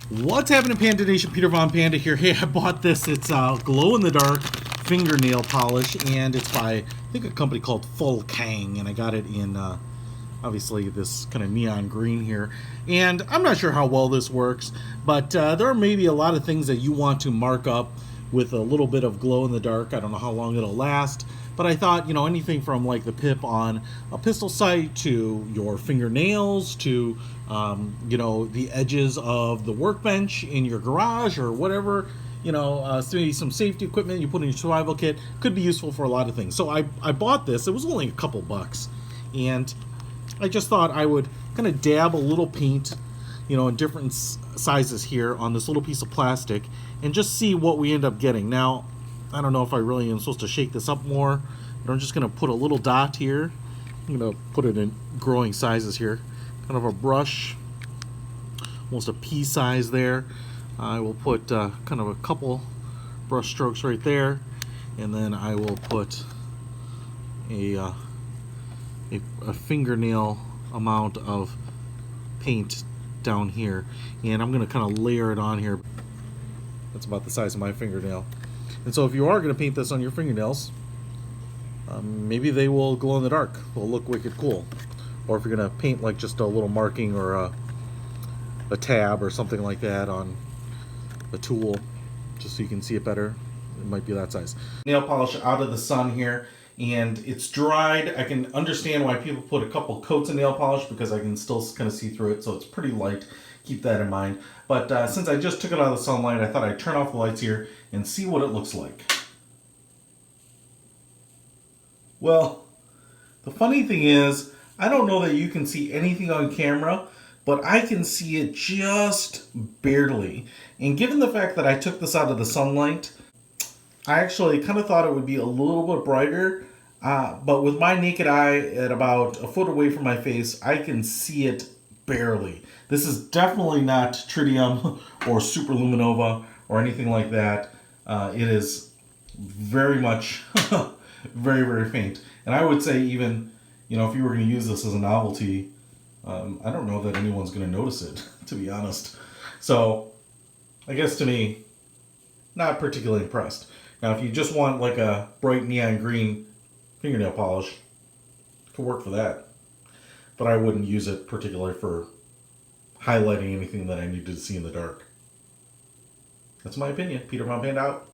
What's happening, Panda Nation? Peter Von Panda here. Hey, I bought this. It's glow-in-the-dark fingernail polish, and it's by, I think, a company called Full Kang, and I got it in, obviously, this kind of neon green here. And I'm not sure how well this works, but there are maybe a lot of things that you want to mark up with a little bit of glow-in-the-dark. I don't know how long it'll last, but I thought, anything from like the pip on a pistol sight to your fingernails to the edges of the workbench in your garage or whatever, maybe some safety equipment you put in your survival kit could be useful for a lot of things. So I bought this. It was only a couple bucks, and I just thought I would kind of dab a little paint, in different sizes here on this little piece of plastic and just see what we end up getting. Now, I don't know if I really am supposed to shake this up more, but I'm just going to put a little dot here. I'm going to put it in growing sizes here. Kind of a brush, almost a pea size there. I will put kind of a couple brush strokes right there, and then I will put a fingernail amount of paint down here, and I'm going to kind of layer it on here. That's about the size of my fingernail. And so if you are going to paint this on your fingernails, maybe they will glow in the dark. They'll look wicked cool. Or if you're going to paint like just a little marking or a tab or something like that on a tool, just so you can see it better, it might be that size. Nail polish out of the sun here, and it's dried. I can understand why people put a couple coats of nail polish because I can still kind of see through it, so it's pretty light. Keep that in mind. But since I just took it out of the sunlight, I thought I'd turn off the lights here and see what it looks like. Well, the funny thing is, I don't know that you can see anything on camera, but I can see it just barely. And given the fact that I took this out of the sunlight, I actually kind of thought it would be a little bit brighter, but with my naked eye at about a foot away from my face, I can see it barely. This is definitely not tritium or superluminova or anything like that. It is very much very, very faint. And I would say even, if you were going to use this as a novelty, I don't know that anyone's going to notice it, to be honest. So I guess to me, not particularly impressed. Now, if you just want like a bright neon green fingernail polish, it could work for that. But I wouldn't use it particularly for highlighting anything that I needed to see in the dark. That's my opinion. Peter Von Panda out.